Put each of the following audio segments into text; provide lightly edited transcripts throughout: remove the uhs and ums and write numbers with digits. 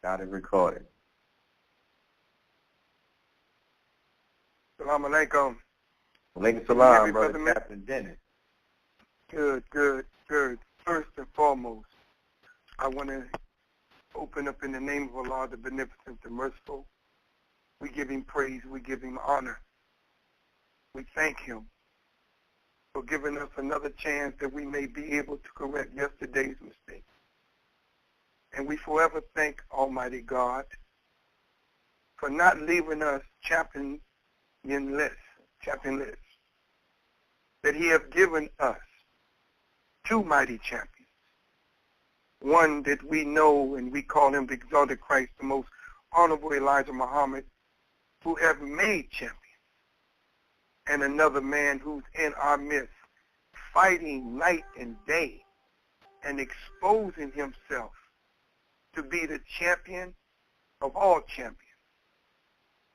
Got it recorded. Salam alaikum. Walaikum salam, brother Capt Dennis. Good, good, good. First and foremost, I want to open up in the name of Allah, the Beneficent, the Merciful. We give Him praise. We give Him honor. We thank Him for giving us another chance that we may be able to correct yesterday's mistakes. And we forever thank Almighty God for not leaving us championless, that He has given us two mighty champions. One that we know and we call him the exalted Christ, the most honorable Elijah Muhammad, who have made champions. And another man who's in our midst, fighting night and day and exposing himself to be the champion of all champions.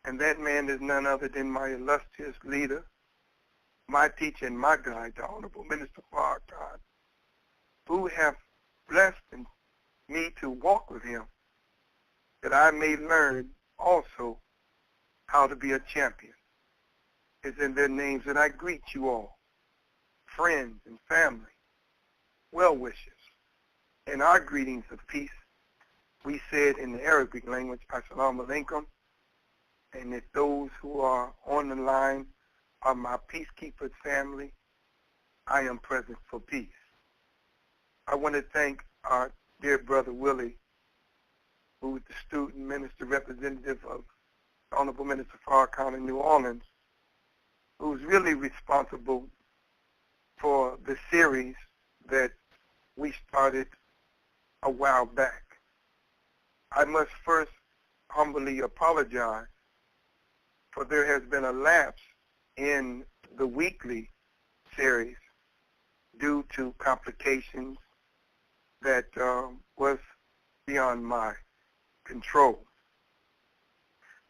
And that man is none other than my illustrious leader, my teacher and my guide, the Honorable Minister Farrakhan, who have blessed me to walk with him, that I may learn also how to be a champion. It's in their names that I greet you all, friends and family, well-wishers. In our greetings of peace, we said in the Arabic language, Assalamu alaikum, and if those who are on the line are my peacekeepers family, I am present for peace. I want to thank our dear brother Willie, who is the student minister representative of the Honorable Minister Farrakhan in New Orleans, who's really responsible for the series that we started a while back. I must first humbly apologize, for there has been a lapse in the weekly series due to complications that was beyond my control.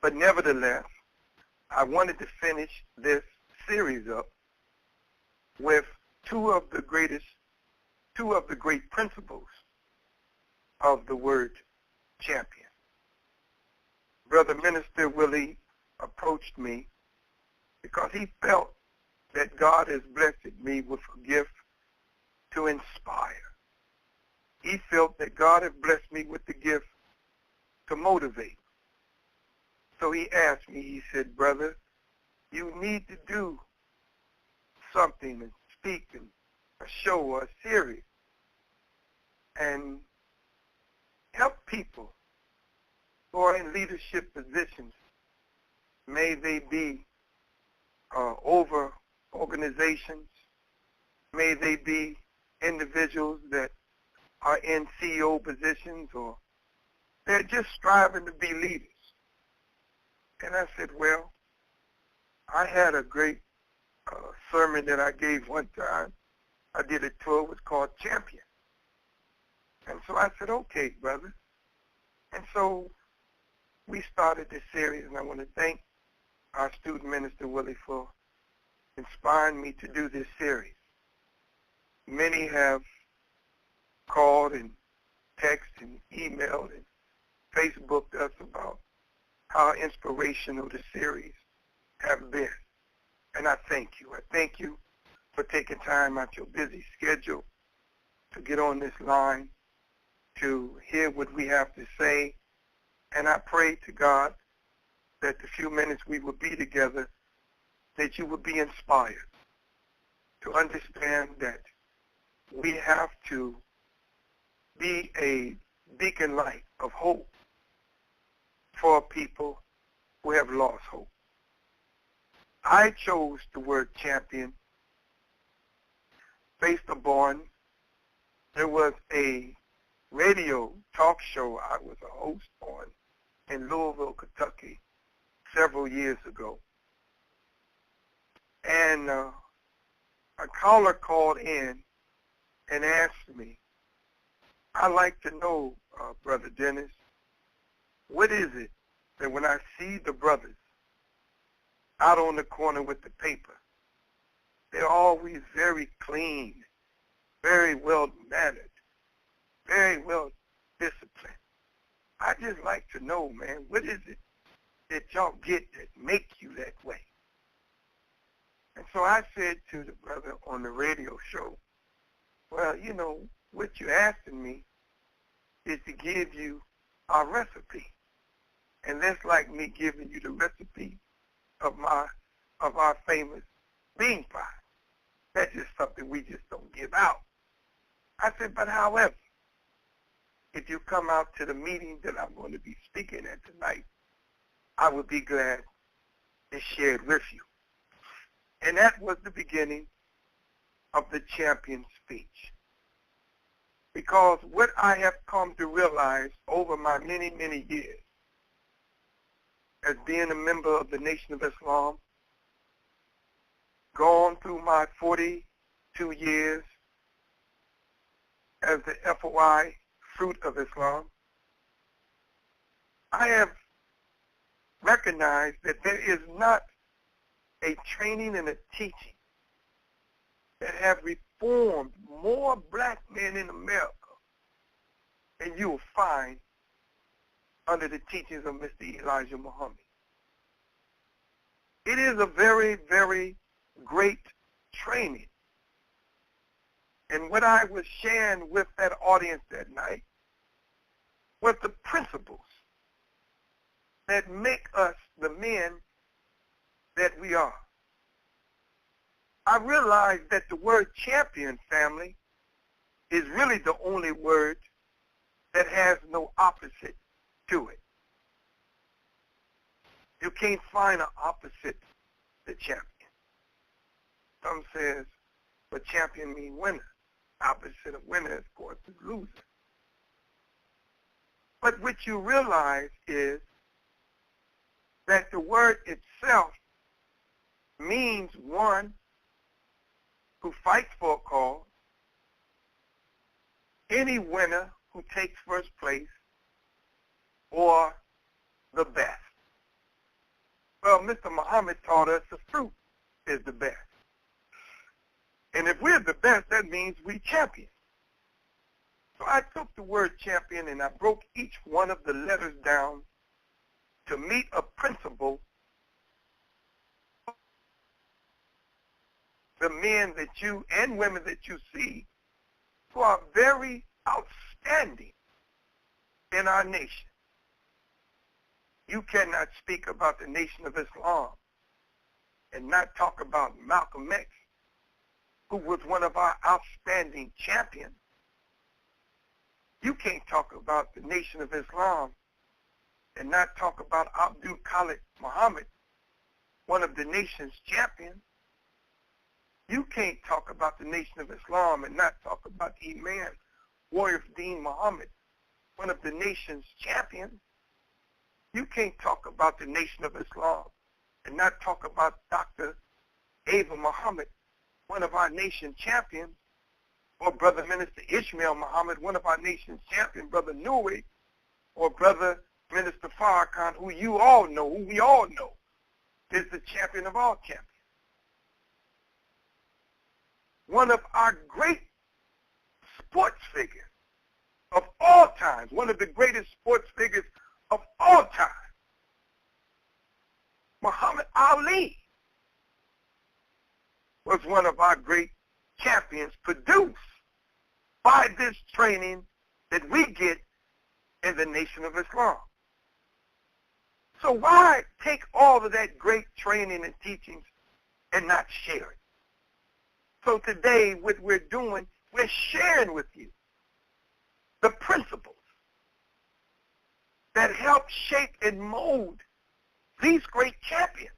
But nevertheless, I wanted to finish this series up with two of the great principles of the word champion. Brother Minister Willie approached me because he felt that God has blessed me with a gift to inspire. He felt that God had blessed me with the gift to motivate. So he asked me, he said, brother, you need to do something and speak and a show or a series and help people who are in leadership positions. May they be over organizations. May they be individuals that are in CEO positions, or they're just striving to be leaders. And I said, well, I had a great sermon that I gave one time. I did a tour. It was called Champion. And so I said, okay, brother. And so we started this series, and I want to thank our student minister, Willie, for inspiring me to do this series. Many have called and texted and emailed and Facebooked us about how inspirational the series have been. And I thank you. I thank you for taking time out your busy schedule to get on this line, to hear what we have to say. And I pray to God that the few minutes we will be together, that you will be inspired to understand that we have to be a beacon light of hope for people who have lost hope. I chose the word champion based upon there was a radio talk show I was a host on in Louisville, Kentucky several years ago. And a caller called in and asked me, I'd like to know, Brother Dennis, what is it that when I see the brothers out on the corner with the paper, they're always very clean, very well mannered, very well just like to know, man, what is it that y'all get that make you that way? And so I said to the brother on the radio show, well, you know, what you're asking me is to give you our recipe. And that's like me giving you the recipe of our famous bean pie. That's just something we just don't give out. I said, but however, if you come out to the meeting that I'm going to be speaking at tonight, I would be glad to share it with you. And that was the beginning of the champion speech. Because what I have come to realize over my many, many years as being a member of the Nation of Islam, gone through my 42 years as the FOI Fruit of Islam, I have recognized that there is not a training and a teaching that have reformed more black men in America than you will find under the teachings of Mr. Elijah Muhammad. It is a very, very great training. And what I was sharing with that audience that night was the principles that make us the men that we are. I realized that the word champion, family, is really the only word that has no opposite to it. You can't find an opposite to champion. Some says, but champion means winner. Opposite of winner, of course, is loser. But what you realize is that the word itself means one who fights for a cause, any winner who takes first place, or the best. Well, Mr. Muhammad taught us the fruit is the best. And if we're the best, that means we champion. So I took the word champion and I broke each one of the letters down to meet a principle. The men that you and women that you see who are very outstanding in our nation. You cannot speak about the Nation of Islam and not talk about Malcolm X, who was one of our outstanding champions. You can't talk about the Nation of Islam and not talk about Abdul Khalid Muhammad, one of the nation's champions. You can't talk about the Nation of Islam and not talk about Imam Warif-Din Muhammad, one of the nation's champions. You can't talk about the Nation of Islam and not talk about Dr. Ava Muhammad, one of our nation's champions, or Brother Minister Ishmael Muhammad, one of our nation's champions, Brother Nuri, or Brother Minister Farrakhan, who you all know, who we all know, is the champion of all champions. One of our great sports figures of all times, one of the greatest sports figures of all time, Muhammad Ali, was one of our great champions produced by this training that we get in the Nation of Islam. So why take all of that great training and teachings and not share it? So today, what we're doing, we're sharing with you the principles that help shape and mold these great champions.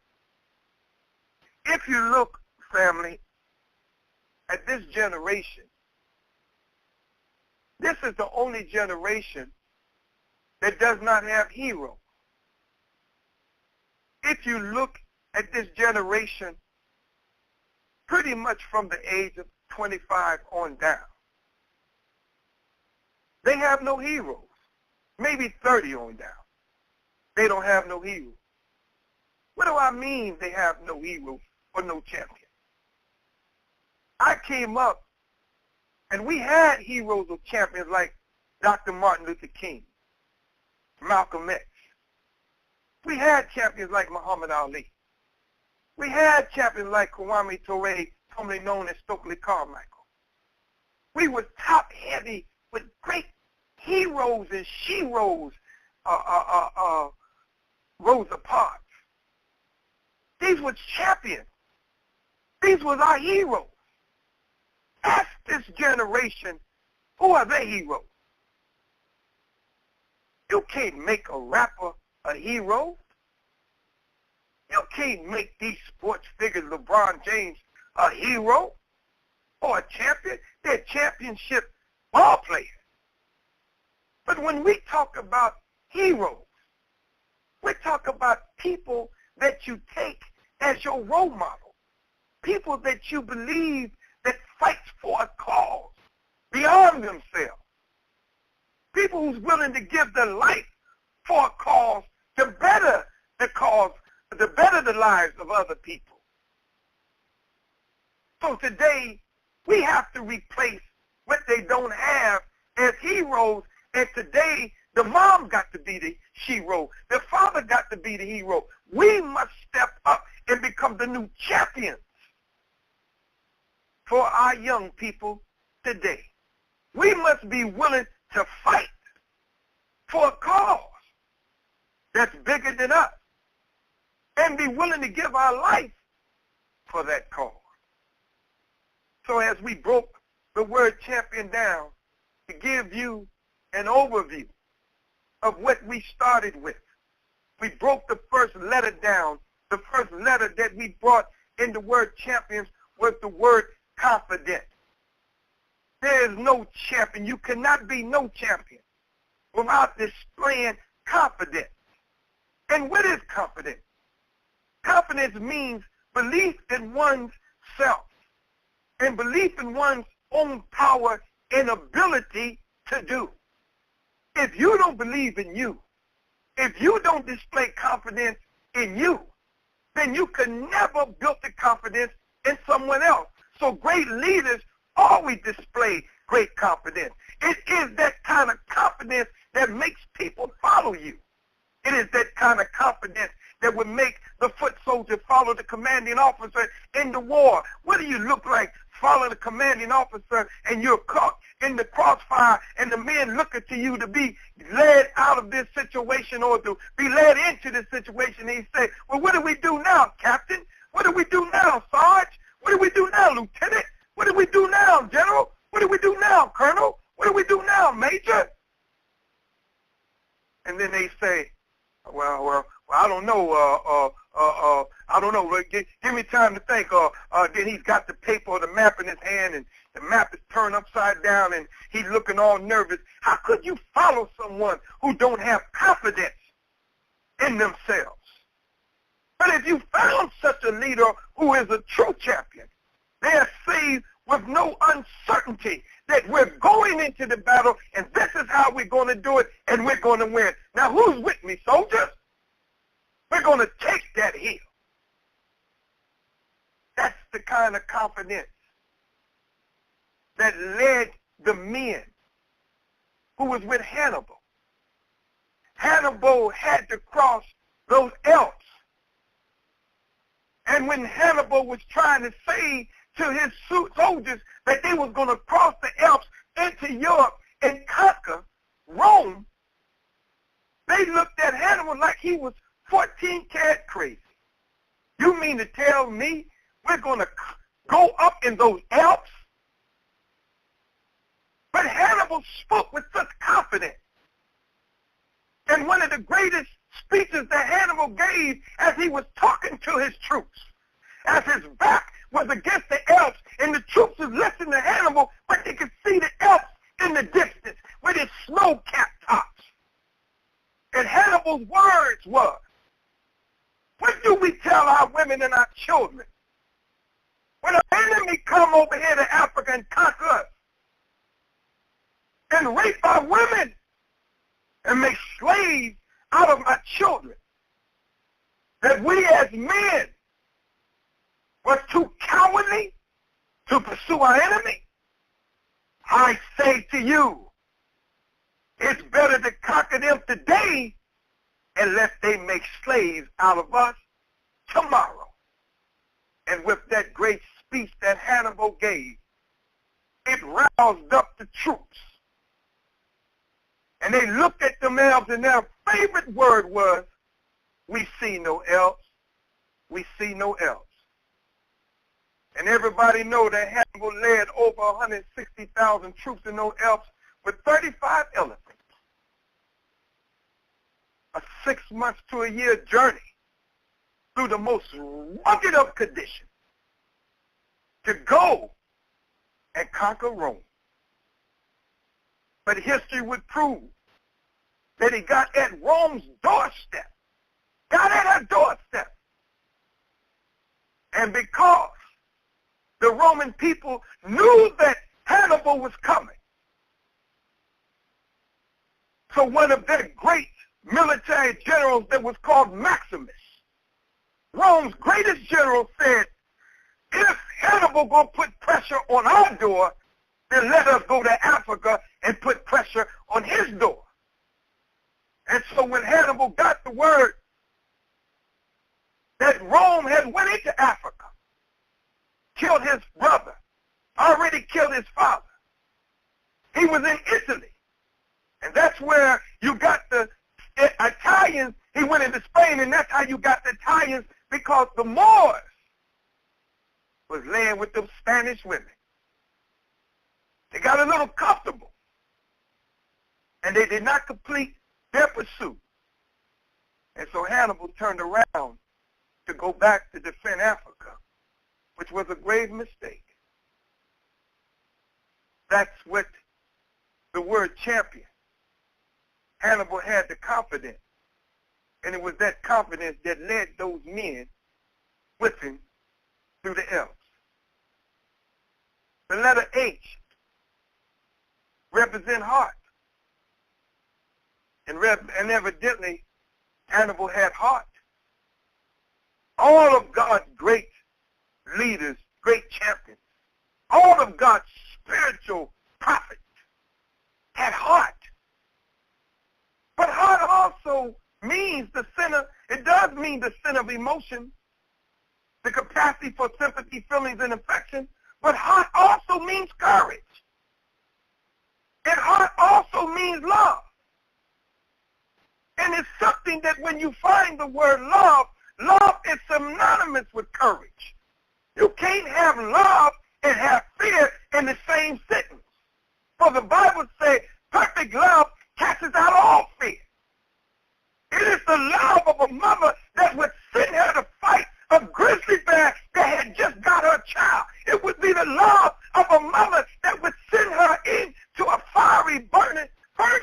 If you look, family, at this generation, this is the only generation that does not have heroes. If you look at this generation, pretty much from the age of 25 on down, they have no heroes. Maybe 30 on down. They don't have no heroes. What do I mean they have no heroes or no champions? I came up and we had heroes or champions like Dr. Martin Luther King, Malcolm X. We had champions like Muhammad Ali. We had champions like Kwame Ture, formerly known as Stokely Carmichael. We were top-heavy with great heroes and sheroes, Rosa Parks. These were champions. These were our heroes. Ask this generation, who are their heroes? You can't make a rapper a hero. You can't make these sports figures, LeBron James, a hero or a champion. They're championship ball players. But when we talk about heroes, we talk about people that you take as your role model, people that you believe that fights for a cause beyond themselves, people who's willing to give their life for a cause to better the cause, to better the lives of other people. So today, we have to replace what they don't have as heroes, and today, the mom got to be the hero. The father got to be the hero. We must step up and become the new champions for our young people today. We must be willing to fight for a cause that's bigger than us and be willing to give our life for that cause. So as we broke the word champion down to give you an overview of what we started with, we broke the first letter down. The first letter that we brought in the word champions was the word confident. There is no champion. You cannot be no champion without displaying confidence. And what is confidence? Confidence means belief in one's self and belief in one's own power and ability to do. If you don't believe in you, if you don't display confidence in you, then you can never build the confidence in someone else. So great leaders always display great confidence. It is that kind of confidence that makes people follow you. It is that kind of confidence that would make the foot soldier follow the commanding officer in the war. What do you look like? Follow the commanding officer and you're caught in the crossfire and the men looking to you to be led out of this situation or to be led into this situation. And he say, well, what do we do now, Captain? What do we do now, Sarge? What do we do now, Lieutenant? What do we do now, General? What do we do now, Colonel? What do we do now, Major? And then they say, well, I don't know. I don't know. Give me time to think. Then he's got the paper or the map in his hand, and the map is turned upside down, and he's looking all nervous. How could you follow someone who don't have confidence in themselves? But if you found such a leader who is a true champion, they are saved with no uncertainty that we're going into the battle, and this is how we're going to do it, and we're going to win. Now, who's with me, soldiers? We're going to take that hill. That's the kind of confidence that led the men who was with Hannibal. Hannibal had to cross those Alps. And when Hannibal was trying to say to his soldiers that they was going to cross the Alps into Europe and conquer Rome, they looked at Hannibal like he was 14 karat crazy. You mean to tell me we're going to go up in those Alps? But Hannibal spoke with such confidence. And one of the greatest speeches that Hannibal gave as he was talking to his troops, as his back was against the Alps, and the troops was listening to Hannibal, but they could see the Alps in the distance with its snow-capped tops. And Hannibal's words were, what do we tell our women and our children when an enemy come over here to Africa and conquer us and rape our women and make slaves out of our children? That we as men was too cowardly to pursue our enemy? I say to you, it's better to conquer conquer them today unless they make slaves out of us tomorrow. And with that great speech that Hannibal gave, it roused up the troops. And they looked at themselves, and their favorite word was, "We see no else. We see no else." And everybody know that Hannibal led over 160,000 troops in those Alps with 35 elephants. A 6 months to a year journey through the most rugged of conditions to go and conquer Rome. But history would prove that he got at Rome's doorstep. Got at her doorstep. And because the Roman people knew that Hannibal was coming, so one of their great military generals that was called Maximus, Rome's greatest general, said, if Hannibal gonna put pressure on our door, then let us go to Africa and put pressure on his door. And so when Hannibal got the word that Rome had went into Africa, killed his brother, already killed his father, he was in Italy. And that's where you got the Italians. He went into Spain, and that's how you got the Italians, because the Moors was laying with them Spanish women. They got a little comfortable, and they did not complete their pursuit. And so Hannibal turned around to go back to defend Africa, which was a grave mistake. That's what the word champion. Hannibal had the confidence, and it was that confidence that led those men with him through the Alps. The letter H represents heart. And evidently, Hannibal had heart. All of God's great leaders, great champions, all of God's spiritual prophets had heart. But heart also means the center, it does mean the center of emotion, the capacity for sympathy, feelings, and affection, but heart also means courage. And heart also means love. And it's something that when you find the word love, love is synonymous with courage. You can't have love and have fear in the same sentence. For the Bible says, perfect love casts out all fear. It is the love of a mother that would send her to fight a grizzly bear that had just got her child. It would be the love of a mother that would send her into a fiery burning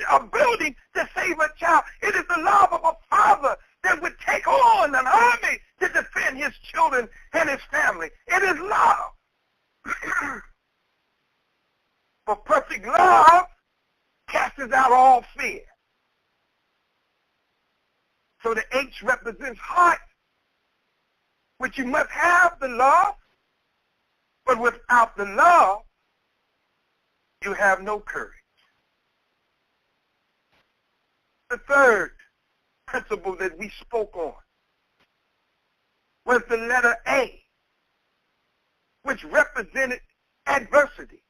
a building to save her child. It is the love of a father that would take on an army to defend his children and his family. It is love. For perfect love casts out all fear. So the H represents heart, which you must have the love, but without the love, you have no courage. The third principle that we spoke on was the letter A, which represented adversity.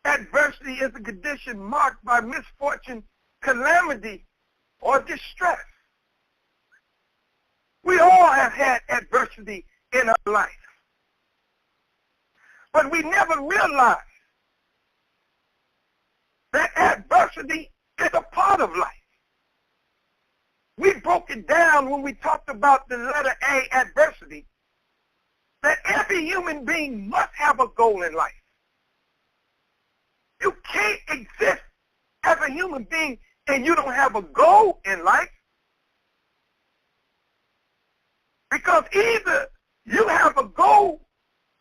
Adversity is a condition marked by misfortune, calamity, or distress. We all have had adversity in our life, but we never realized that adversity is a part of life. We broke it down when we talked about the letter A, adversity, that every human being must have a goal in life. You can't exist as a human being and you don't have a goal in life. Because either you have a goal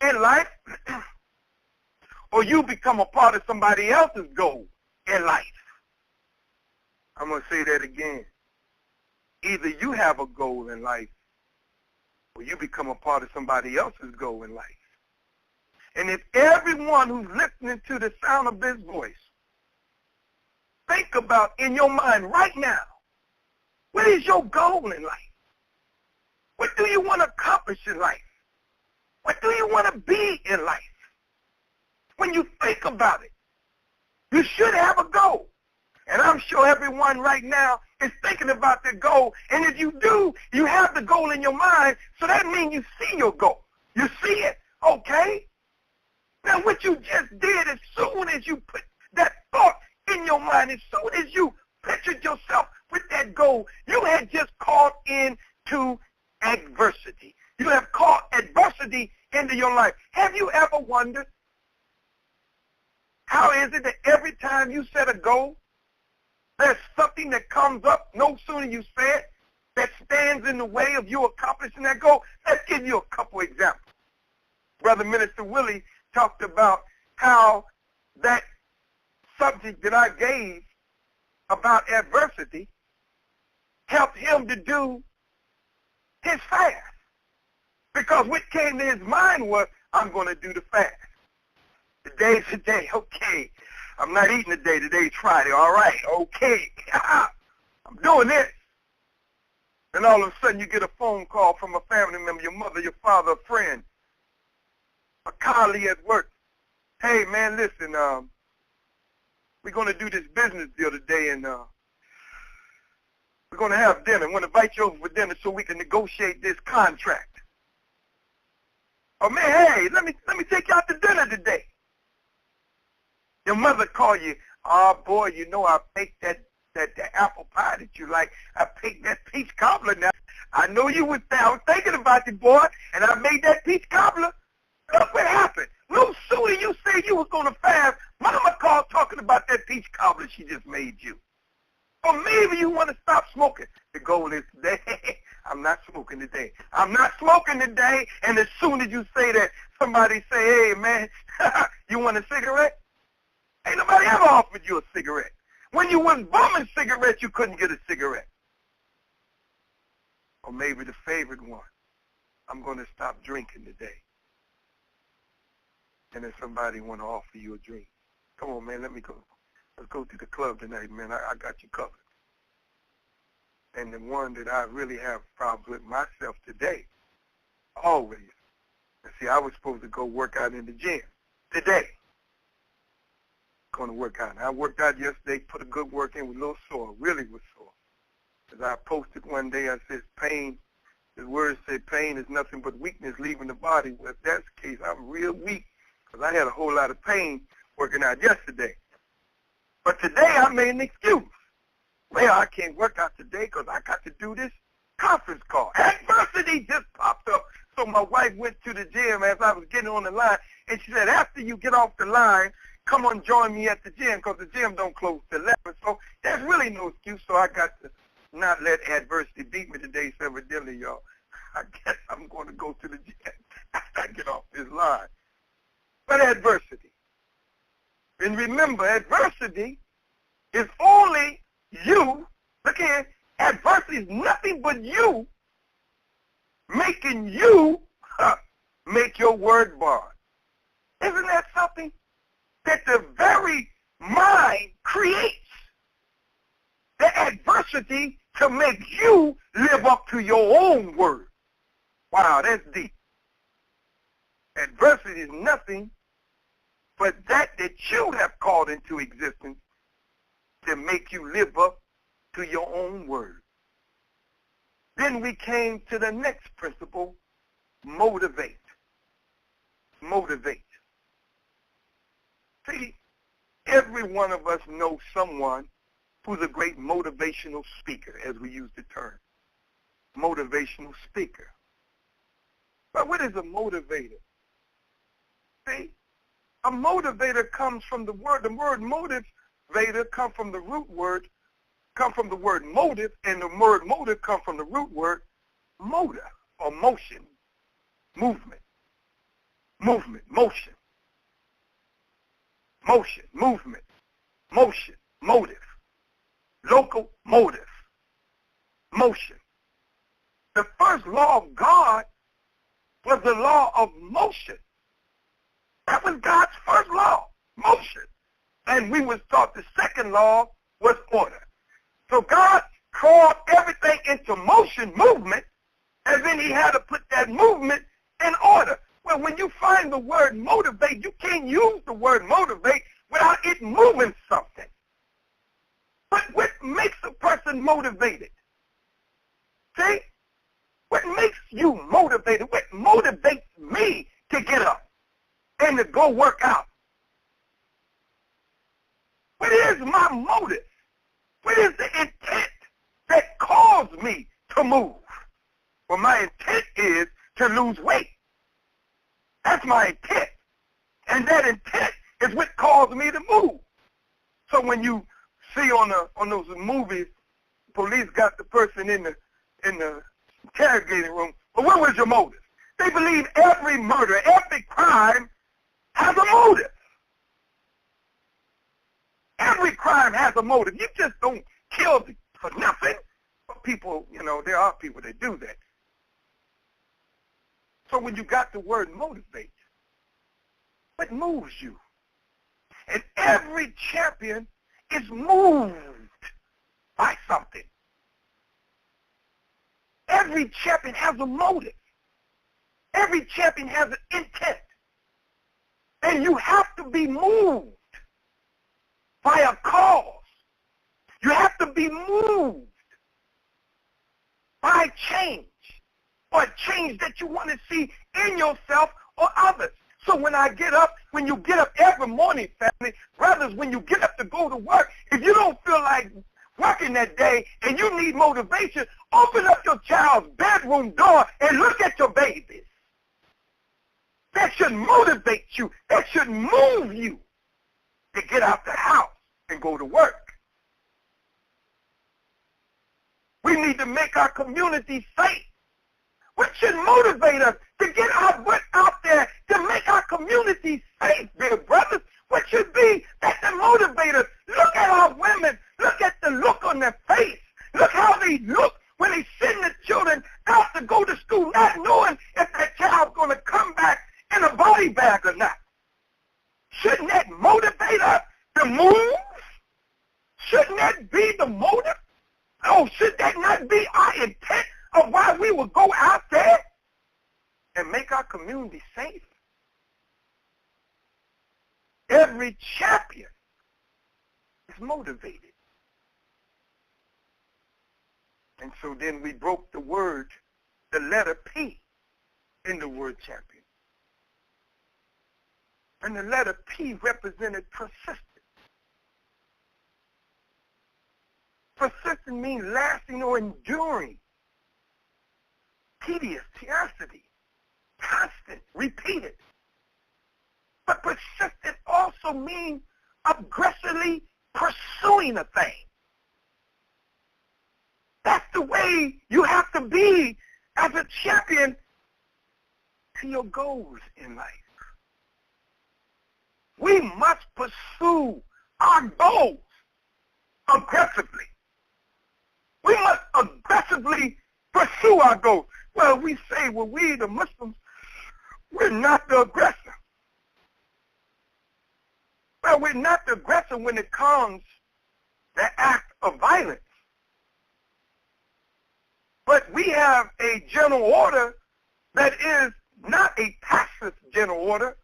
in life or you become a part of somebody else's goal in life. I'm going to say that again. Either you have a goal in life or you become a part of somebody else's goal in life. And if everyone who's listening to the sound of this voice think about in your mind right now, what is your goal in life? What do you want to accomplish in life? What do you want to be in life? When you think about it, you should have a goal. And I'm sure everyone right now is thinking about their goal. And if you do, you have the goal in your mind, so that means you see your goal. You see it, okay? Now what you just did, as soon as you put that thought in your mind, as soon as you pictured yourself with that goal, you had just called into adversity. You have called adversity into your life. Have you ever wondered, how is it that every time you set a goal, there's something that comes up no sooner you say it that stands in the way of you accomplishing that goal? Let's give you a couple examples. Brother Minister Willie talked about how that subject that I gave about adversity helped him to do his fast. Because what came to his mind was, I'm going to do the fast. Today's the day, okay. I'm not eating today. Today's Friday, all right, okay. I'm doing this. And all of a sudden you get a phone call from a family member, your mother, your father, a friend, a colleague at work. Hey, man, listen, we're going to do this business deal today, and we're going to have dinner. I want to invite you over for dinner so we can negotiate this contract. Oh, man, hey, let me take you out to dinner today. Your mother call you, oh, boy, you know I baked that apple pie that you like. I baked that peach cobbler now. I know you was there. I was thinking about you, boy, and I made that peach cobbler. Look what happened. No sooner you said you was going to fast, Mama called talking about that peach cobbler she just made you. Or maybe you want to stop smoking. The goal is today, I'm not smoking today. I'm not smoking today. And as soon as you say that, somebody say, hey, man, you want a cigarette? Ain't nobody ever offered you a cigarette. When you was bumming cigarettes, you couldn't get a cigarette. Or maybe the favorite one, I'm going to stop drinking today. And then somebody want to offer you a drink. Come on, man, let me go. Let's go to the club tonight, man. I got you covered. And the one that I really have problems with myself today, always. See, I was supposed to go work out in the gym today. Going to work out. And I worked out yesterday, put a good work in, was a little sore, really was sore. As I posted one day, I said, pain, the words say pain is nothing but weakness leaving the body. Well, if that's the case, I'm real weak because I had a whole lot of pain working out yesterday. But today I made an excuse. Well, I can't work out today because I got to do this conference call. Adversity just popped up. So my wife went to the gym as I was getting on the line, and she said, after you get off the line, come on, join me at the gym because the gym don't close till 11. So there's really no excuse. So I got to not let adversity beat me today, so evidently, y'all. I guess I'm going to go to the gym after I get off this line. But adversity. And remember, adversity is only you. Look here, adversity is nothing but you making you make your word bond. Isn't that something? That the very mind creates the adversity to make you live up to your own word. Wow, that's deep. Adversity is nothing but that you have called into existence to make you live up to your own word. Then we came to the next principle, motivate. Motivate. See, every one of us knows someone who's a great motivational speaker, as we use the term. Motivational speaker. But what is a motivator? See, a motivator comes from the word. The word motivator comes from the root word, come from the word motive, and the word motive comes from the root word motor, or motion, movement, movement, motion. Motion, movement, motion, motive, locomotive, motion. The first law of God was the law of motion. That was God's first law, motion. And we was taught the second law was order. So God called everything into motion, movement, and then he had to put that movement in order. Well, when you find the word motivate, you can't use the word motivate without it moving something. But what makes a person motivated? See? What makes you motivated? What motivates me to get up and to go work out? What is my motive? What is the intent that caused me to move? Well, my intent is to lose weight. That's my intent. And that intent is what caused me to move. So when you see on those movies, police got the person in the interrogating room, but what was your motive? They believe every murder, every crime has a motive. Every crime has a motive. You just don't kill for nothing. But people, there are people that do that. So when you got the word motivate, what moves you? And every champion is moved by something. Every champion has a motive. Every champion has an intent. And you have to be moved by a cause. You have to be moved by change, or a change that you want to see in yourself or others. So when you get up every morning, family, brothers, when you get up to go to work, if you don't feel like working that day and you need motivation, open up your child's bedroom door and look at your babies. That should motivate you. That should move you to get out the house and go to work. We need to make our community safe. What should motivate us to get our butt out there to make our community safe, dear brothers? What should be that to motivate us? Look at our women. Look at the look on their face. Look how they look when they send the children out to go to school, not knowing if that child's going to come back in a body bag or not. Shouldn't that motivate us to move? Shouldn't that be the motive? Oh, should that not be our intent of why we will go out there and make our community safe? Every champion is motivated. And so then we broke the word, the letter P in the word champion. And the letter P represented persistence. Persistent means lasting or enduring. Tedious, tenacity, constant, repeated. But persistent also means aggressively pursuing a thing. That's the way you have to be as a champion to your goals in life. We must pursue our goals aggressively. We must aggressively pursue our goals. Well, we say, we the Muslims, we're not the aggressor. Well, we're not the aggressor when it comes to the act of violence. But we have a general order that is not a passive general order,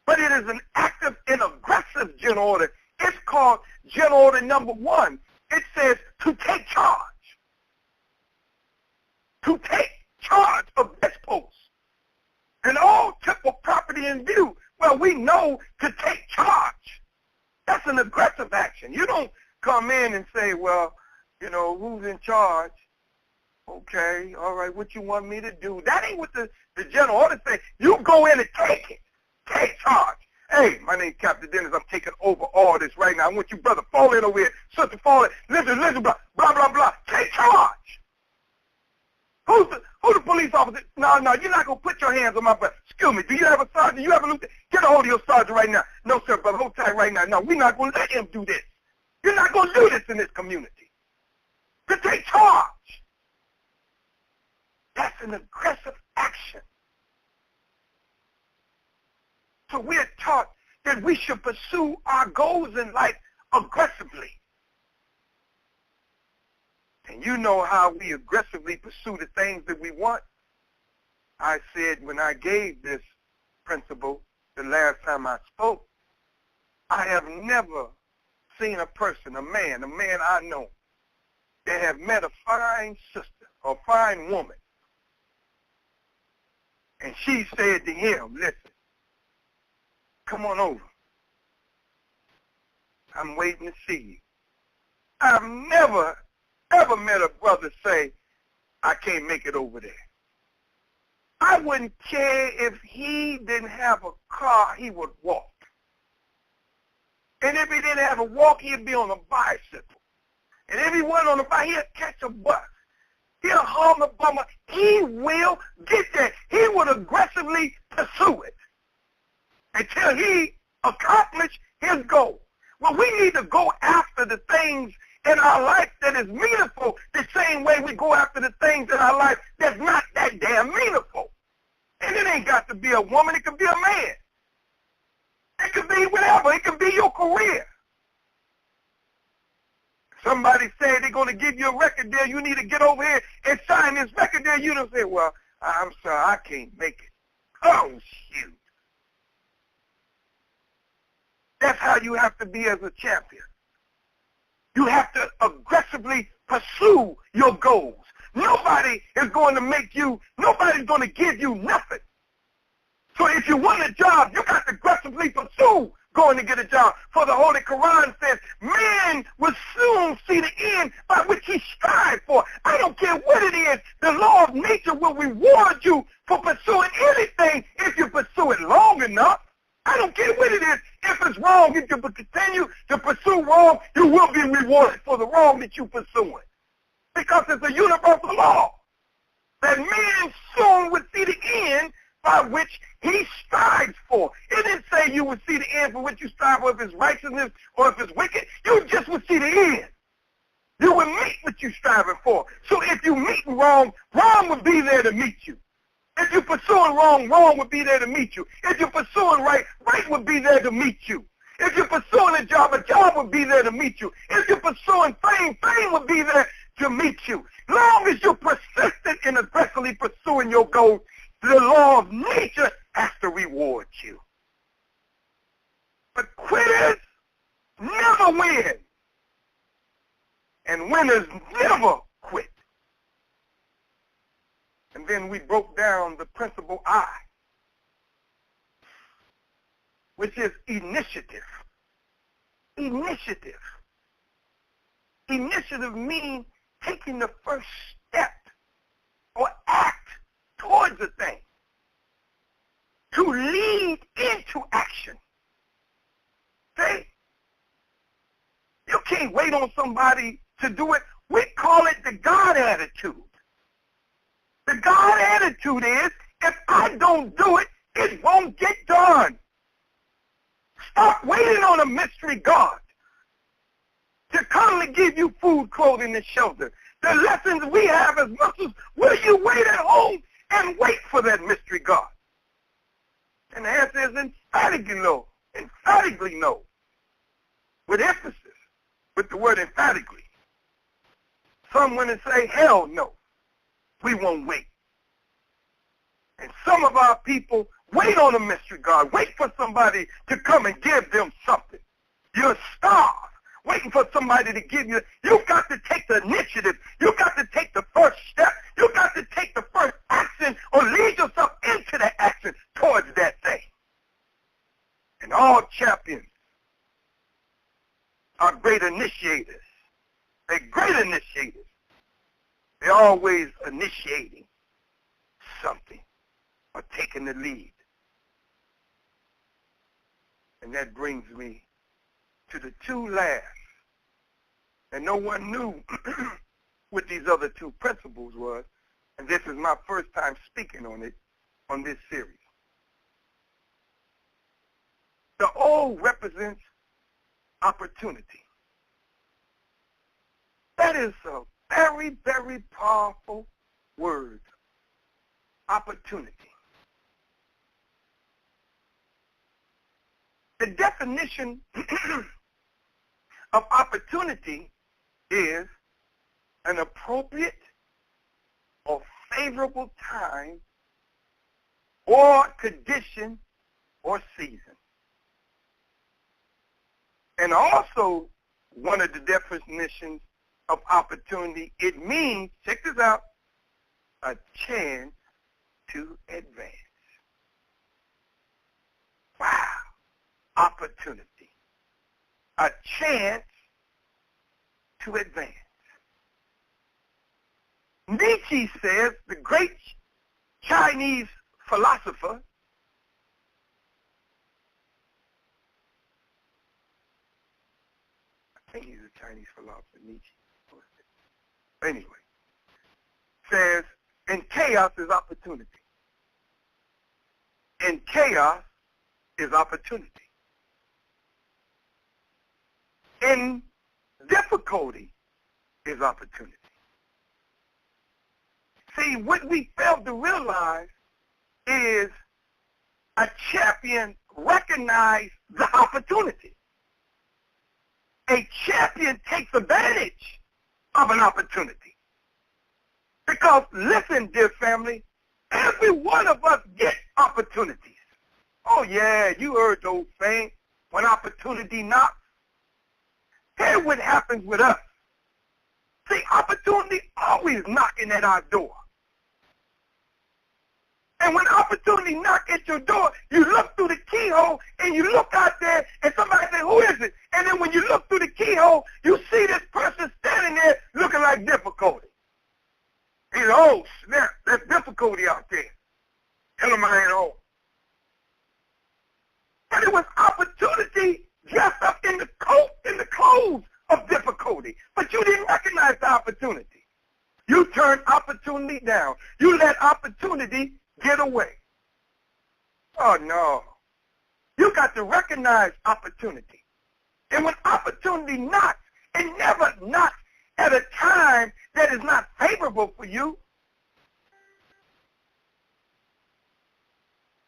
but it is an active and aggressive general order. It's called general order number 1. It says to take charge. To take charge of this post. And all temporal property in view. Well, we know to take charge. That's an aggressive action. You don't come in and say, well, who's in charge? Okay, all right, what you want me to do? That ain't what the general order says. You go in and take it. Take charge. Hey, my name's Capt Dennis. I'm taking over all this right now. I want you, brother, fall in over here. Sister, fall in. Listen, blah, blah, blah, blah. Take charge. Who's the police officer? No, you're not going to put your hands on my brother. Excuse me, do you have a sergeant? You have a lieutenant? Get a hold of your sergeant right now. No, sir, brother, hold tight right now. No, we're not going to let him do this. You're not going to do this in this community. To take charge. That's an aggressive action. So we're taught that we should pursue our goals in life aggressively. And you know how we aggressively pursue the things that we want. I said when I gave this principle the last time I spoke, I have never seen a person, a man I know, that have met a fine sister or fine woman. And she said to him, listen, come on over. I'm waiting to see you. I've never, ever met a brother say, I can't make it over there. I wouldn't care if he didn't have a car, he would walk. And if he didn't have a walk, he'd be on a bicycle. And if he wasn't on a bike, he'd catch a bus. He'll harm a bummer. He will get there. He would aggressively pursue it until he accomplished his goal. Well, we need to go after the things in our life that is meaningful the same way we go after the things in our life that's not that damn meaningful. And it ain't got to be a woman. It could be a man. It could be whatever. It could be your career. Somebody say they're going to give you a record deal. You need to get over here and sign this record deal. You don't say, well, I'm sorry, I can't make it. Oh, shoot. That's how you have to be as a champion. You have to aggressively pursue your goals. Nobody is going to make you, nobody's going to give you nothing. So if you want a job, you got to aggressively pursue going to get a job. For the Holy Quran says, man will soon see the end by which he strives for. I don't care what it is. The law of nature will reward you for pursuing anything if you pursue it long enough. I don't care what it is. If it's wrong, if you continue to pursue wrong, you will be rewarded for the wrong that you're pursuing. Because it's a universal law that man soon would see the end by which he strives for. It didn't say you would see the end for which you strive for, if it's righteousness or if it's wicked. You just would see the end. You would meet what you're striving for. So if you meet wrong, wrong would be there to meet you. If you're pursuing wrong, wrong would be there to meet you. If you're pursuing right, right would be there to meet you. If you're pursuing a job would be there to meet you. If you're pursuing fame, fame would be there to meet you. Long as you're persistent in aggressively pursuing your goals, the law of nature has to reward you. But quitters never win. And winners never quit. And then we broke down the principle I, which is initiative. Initiative. Initiative means taking the first step or act towards a thing, to lead into action. See? You can't wait on somebody to do it. We call it the God attitude. The God attitude is, if I don't do it, it won't get done. Stop waiting on a mystery God to come to give you food, clothing, and shelter. The lessons we have as Muslims, will you wait at home and wait for that mystery God? And the answer is emphatically no. Emphatically no. With emphasis, with the word emphatically. Some women say, hell no. We won't wait. And some of our people wait on a mystery God, wait for somebody to come and give them something. You're starved, waiting for somebody to give you. You've got to take the initiative. You've got to take the first step. You've got to take the first action or lead yourself into the action towards that thing. And all champions are great initiators. They're great initiators. They're always initiating something or taking the lead. And that brings me to the two last. And no one knew what these other two principles was. And this is my first time speaking on it, on this series. The O represents opportunity. That is a very, very powerful word. Opportunity. The definition of opportunity is an appropriate or favorable time or condition or season. And also, one of the definitions of opportunity, it means, check this out, a chance to advance. Wow. Opportunity. A chance to advance. Nietzsche says, the great Chinese philosopher, I think he's a Chinese philosopher, Nietzsche. Anyway, says, in chaos is opportunity. In chaos is opportunity. In difficulty is opportunity. See, what we fail to realize is a champion recognizes the opportunity. A champion takes advantage of an opportunity. Because, listen, dear family, every one of us gets opportunities. Oh, yeah, you heard those sayings, when opportunity knocks. Here's what happens with us. See, opportunity always knocking at our door. And when opportunity knocks at your door, you look through the keyhole and you look out there and somebody says, who is it? And then when you look through the keyhole, you see this person standing there looking like difficulty. He says, oh, snap, there's difficulty out there. Tell him I ain't home. And it was opportunity dressed up in the coat, in the clothes of difficulty. But you didn't recognize the opportunity. You turned opportunity down. You let opportunity get away. Oh, no. You got to recognize opportunity. And when opportunity knocks, it never knocks at a time that is not favorable for you.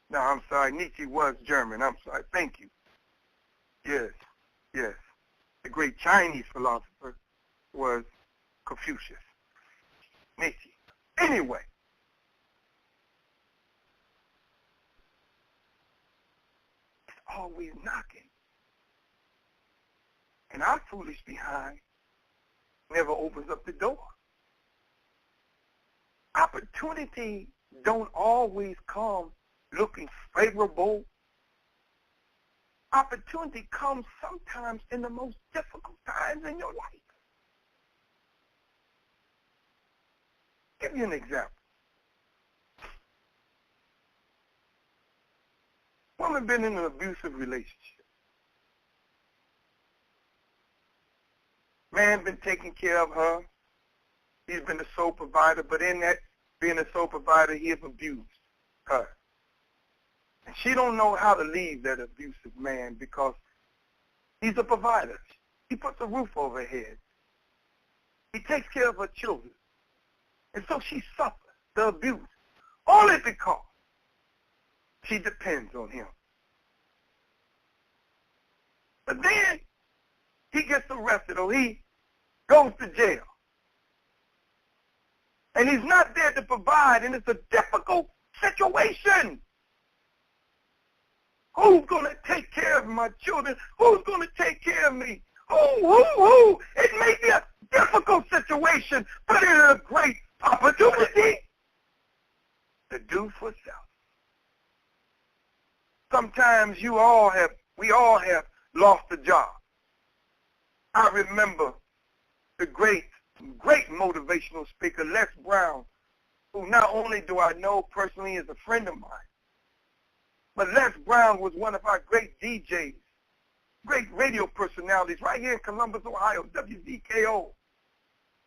No, I'm sorry. Nietzsche was German. I'm sorry. Thank you. Yes, yes. The great Chinese philosopher was Confucius. Nietzsche. Anyway. It's always knocking. And our foolish behind never opens up the door. Opportunity don't always come looking favorable. Opportunity comes sometimes in the most difficult times in your life. Give you an example. Woman been in an abusive relationship. Man been taking care of her. He's been the sole provider, but in that being a sole provider, he has abused her. And she don't know how to leave that abusive man because he's a provider. He puts a roof over her head. He takes care of her children. And so she suffers the abuse. Only because she depends on him. But then he gets arrested or he goes to jail. And he's not there to provide, and it's a difficult situation. Who's going to take care of my children? Who's going to take care of me? Who? It may be a difficult situation, but it is a great opportunity to do for self. Sometimes we all have lost a job. I remember the great motivational speaker, Les Brown, who not only do I know personally as a friend of mine, but Les Brown was one of our great DJs, great radio personalities right here in Columbus, Ohio, WZKO.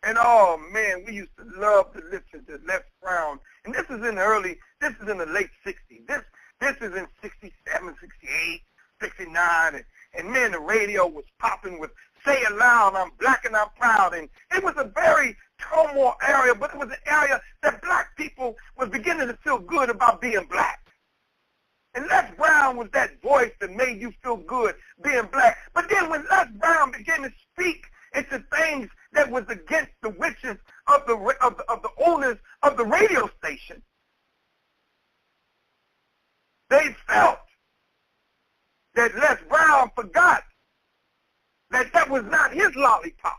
And oh man, we used to love to listen to Les Brown. And this is in the late 60s. This is in 67, 68, 69. And man, the radio was popping with Say It Loud, I'm Black and I'm Proud. And it was a very turmoil area, but it was an area that black people was beginning to feel good about being black. And Les Brown was that voice that made you feel good being black. But then when Les Brown began to speak into things that was against the wishes of the owners of the radio station. They felt that Les Brown forgot that that was not his lollipop.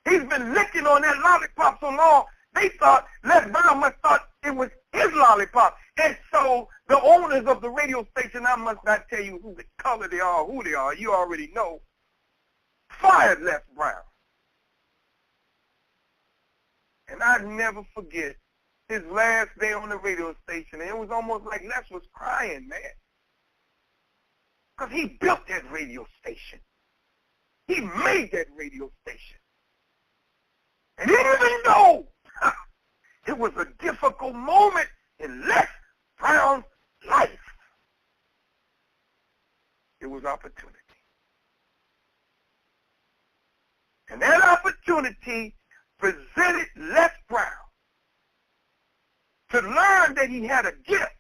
He's been licking on that lollipop so long, they thought Les Brown must thought it was his lollipop. And so the owners of the radio station, I must not tell you who the color they are, who they are, you already know, fired Les Brown. And I never forget his last day on the radio station, and it was almost like Les was crying, man. Because he built that radio station. He made that radio station. And even though it was a difficult moment in Les Brown's life, it was opportunity. And that opportunity presented Les Brown to learn that he had a gift.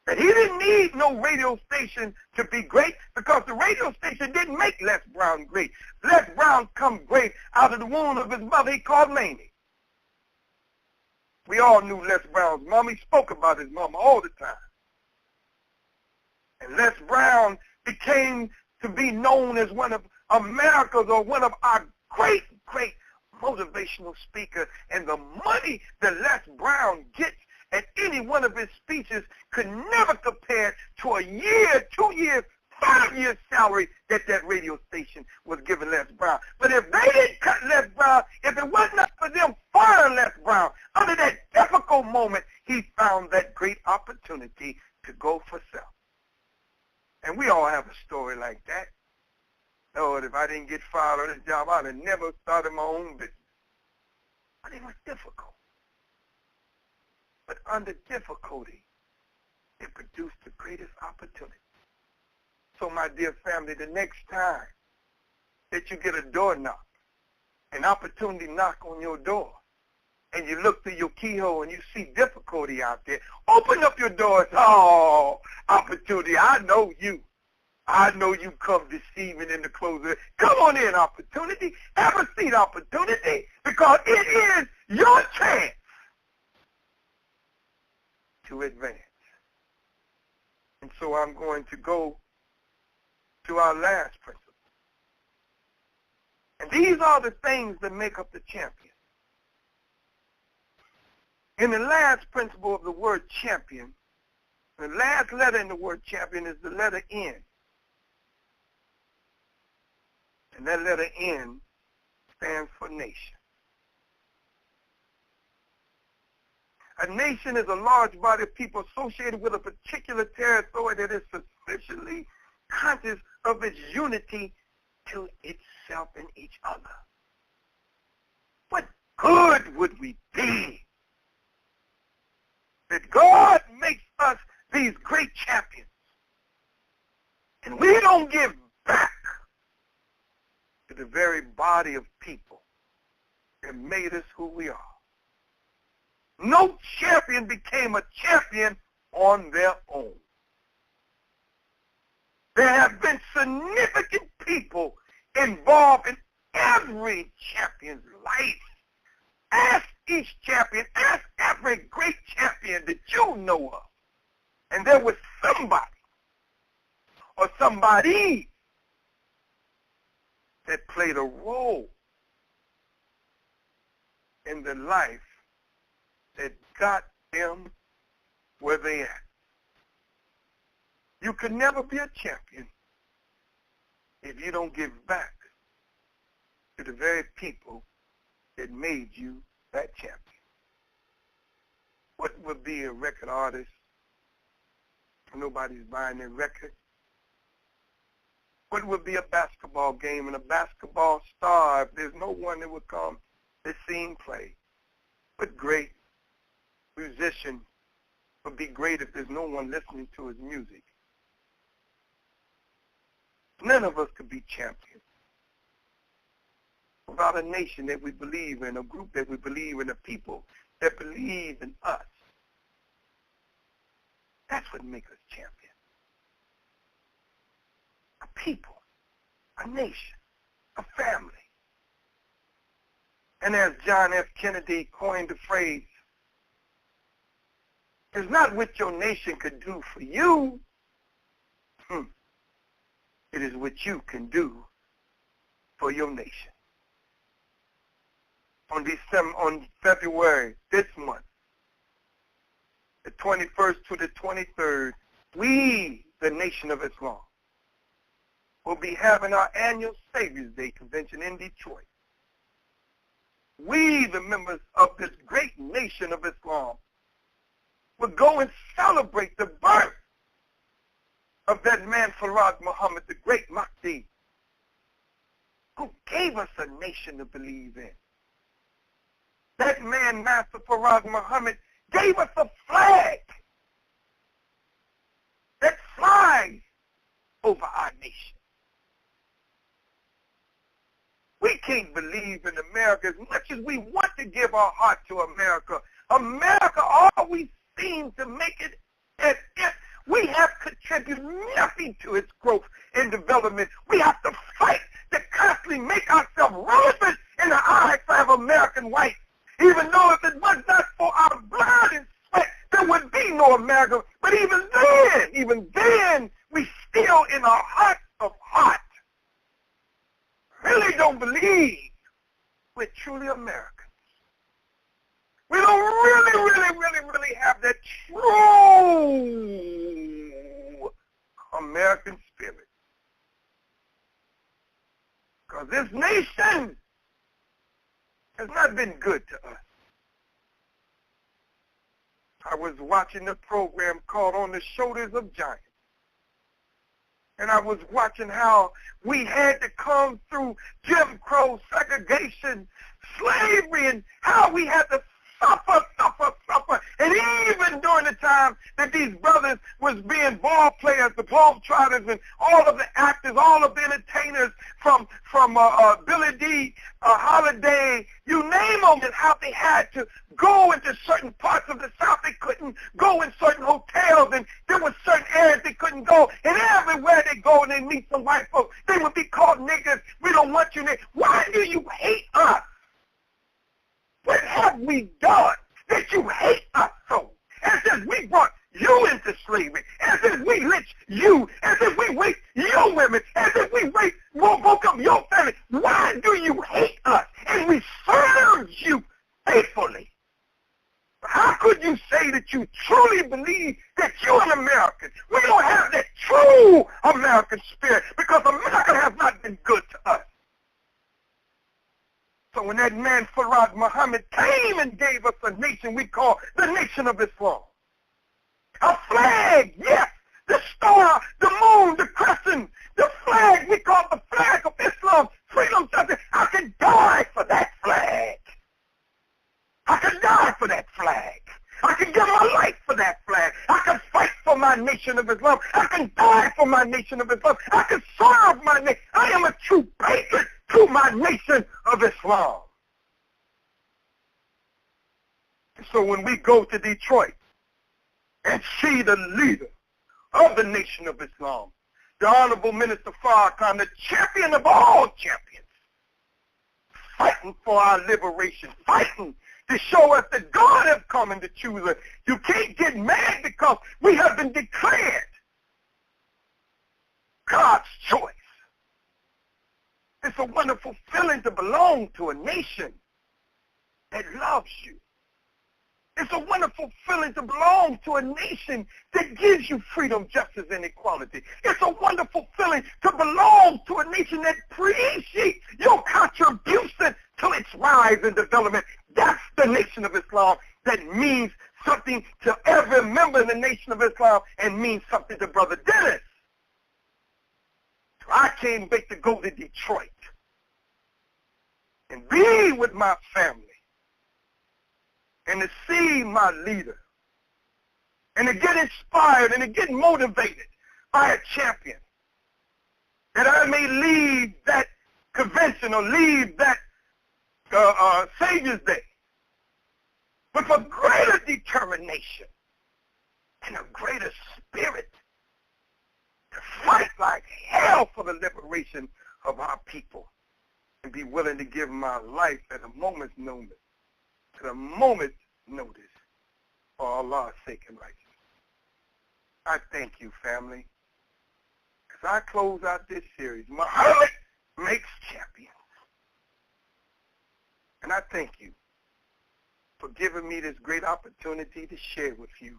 That he didn't need no radio station to be great, because the radio station didn't make Les Brown great. Les Brown come great out of the womb of his mother he called Mamie. We all knew Les Brown's mom. He spoke about his mama all the time. And Les Brown became to be known as one of America's or one of our great, great motivational speakers. And the money that Les Brown gets at any one of his speeches could never compare to a year, 2 years, 5 years salary that that radio station was giving Les Brown. But if they didn't cut Les Brown, if it was not for them firing Les Brown, under that difficult moment, he found that great opportunity to go for self. And we all have a story like that. Lord, if I didn't get fired on this job, I'd have never started my own business. But it was difficult. But under difficulty, it produced the greatest opportunity. So, my dear family, the next time that you get a door knock, an opportunity knock on your door, and you look through your keyhole and you see difficulty out there, open up your door and say, oh, opportunity, I know you. I know you come deceiving in the closer. Come on in, opportunity. Have a seat, opportunity, because it is your chance to advance. And so I'm going to go to our last principle. And these are the things that make up the champion. In the last principle of the word champion, the last letter in the word champion is the letter N. And that letter N stands for nation. A nation is a large body of people associated with a particular territory that is sufficiently conscious of its unity to itself and each other. What good would we be that God makes us these great champions and we don't give back to the very body of people that made us who we are? No champion became a champion on their own. There have been significant people involved in every champion's life. Ask each champion, ask every great champion that you know of. And there was somebody or somebody that played a role in the life that got them where they at. You could never be a champion if you don't give back to the very people that made you that champion. What would be a record artist if nobody's buying their record? What would be a basketball game and a basketball star if there's no one that would come to see him play? What great musician would be great if there's no one listening to his music? None of us could be champions without a nation that we believe in, a group that we believe in, a people that believe in us. That's what makes us champions. A people, a nation a family. And as John F. Kennedy coined the phrase, it's not what your nation could do for you. It is what you can do for your nation. On February this month, the 21st to the 23rd, we, the Nation of Islam, will be having our annual Savior's Day convention in Detroit. We, the members of this great nation of Islam, will go and celebrate the birth of that man, Farag Muhammad, the great Mahdi, who gave us a nation to believe in. That man, Master Farag Muhammad, gave us a flag that flies over our nation. We can't believe in America as much as we want to give our heart to America. America always seems to make it as if we have contributed nothing to its growth and development. We have to fight to constantly make ourselves relevant in the eyes of American whites. Even though if it was not for our blood and sweat, there would be no America. But even then, we still in our heart of hearts really don't believe we're truly Americans. We don't really have that true American spirit. Because this nation has not been good to us. I was watching a program called On the Shoulders of Giants. And I was watching how we had to come through Jim Crow, segregation, slavery, and how we had to suffer. And even during the time that these brothers was being ball players, the Globetrotters, and all of the actors, all of the entertainers from Billy D, Holiday, you name them, and how they had to go into certain parts of the South. They couldn't go in certain hotels, and there were certain areas they couldn't go. And everywhere they go and they meet some white folks, they would be called niggas. We don't want you. Why do you hate us? What have we done that you hate us so? As if we brought you into slavery, as if we lynched you, as if we raped your women, as if we woke up your family. Why do you hate us? And we serve you faithfully. How could you say that you truly believe that you're an American? We don't have that true American spirit because America has not been good to us. So when that man Farag Muhammad came and gave us a nation we call the Nation of Islam, a flag, yes, the star, the moon, the crescent, the flag we call the flag of Islam, freedom, justice. I could die for that flag. I could die for that flag. I could give my life for that flag. I could fight for my Nation of Islam. I can die for my Nation of Islam. I can serve my nation. I am a true patriot to my Nation of Islam. So when we go to Detroit and see the leader of the Nation of Islam, the Honorable Minister Farrakhan, the champion of all champions, fighting for our liberation, fighting to show us that God has come and to choose us. You can't get mad because we have been declared God's choice. It's a wonderful feeling to belong to a nation that loves you. It's a wonderful feeling to belong to a nation that gives you freedom, justice, and equality. It's a wonderful feeling to belong to a nation that appreciates your contribution to its rise and development. That's the Nation of Islam that means something to every member of the Nation of Islam and means something to Brother Dennis. So I came back to go to Detroit and be with my family and to see my leader and to get inspired and to get motivated by a champion, that I may leave that convention or leave that Savior's Day with a greater determination and a greater spirit to fight like hell for the liberation of our people. and be willing to give my life at a moment's notice, for Allah's sake and righteousness. I thank you, family. As I close out this series, Muhammad makes champions. And I thank you for giving me this great opportunity to share with you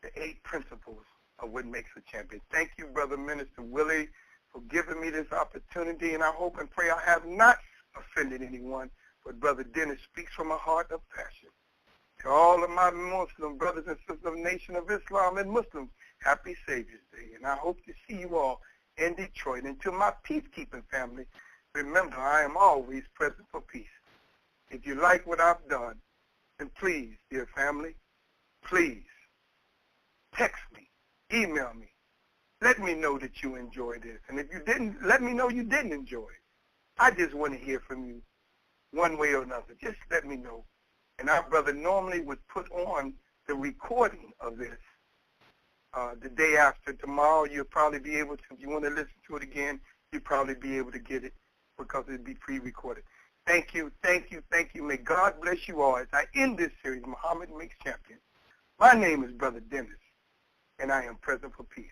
the 8 principles of what makes a champion. Thank you, Brother Minister Willie, for giving me this opportunity, and I hope and pray I have not offended anyone, but Brother Dennis speaks from a heart of passion. To all of my Muslim brothers and sisters of the Nation of Islam and Muslims, happy Savior's Day, and I hope to see you all in Detroit. And to my peacekeeping family, remember, I am always present for peace. If you like what I've done, then please, dear family, please text me, email me. Let me know that you enjoyed this. And if you didn't, let me know you didn't enjoy it. I just want to hear from you one way or another. Just let me know. And our brother normally would put on the recording of this the day after. Tomorrow you'll probably be able to, if you want to listen to it again, you'll probably be able to get it because it'll be pre-recorded. Thank you, thank you, thank you. May God bless you all as I end this series, Muhammad Makes Champions. My name is Brother Dennis, and I am present for peace.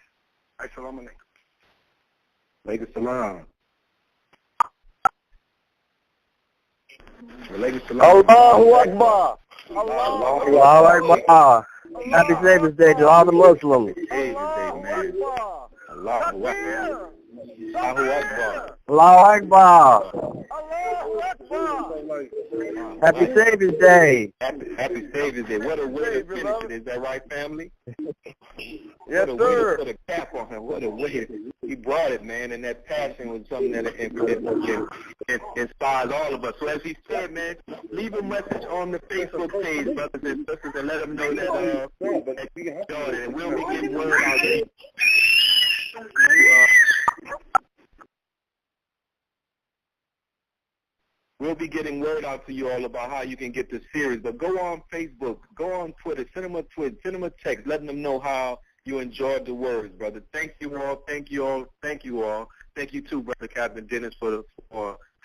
Assalamu alaikum. Alaikum salam. Alaikum salam. Allahu Akbar. Allahu Akbar. Happy Savior's Day to all the Muslims. Savior's Day, man. Allahu Akbar. Allahu Akbar. Allahu Akbar. Happy Savior's Day. Happy Savior's Day. What a way to finish it. Is that right, family? Yes, what a sir. way to put a cap on him. What a way. He brought it, man, and that passion was something that inspires all of us. So as he said, man, leave a message on the Facebook page, brothers and sisters, and let them know that you enjoyed it. And we'll be getting word out there. We'll be getting word out to you all about how you can get this series. But go on Facebook, go on Twitter, send them a tweet, send them a text, letting them know how you enjoyed the words, brother. Thank you all, thank you all, thank you all. Thank you too, Brother Capt Dennis, for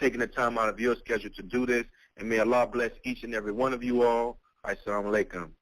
taking the time out of your schedule to do this. And may Allah bless each and every one of you all. Assalamu alaikum.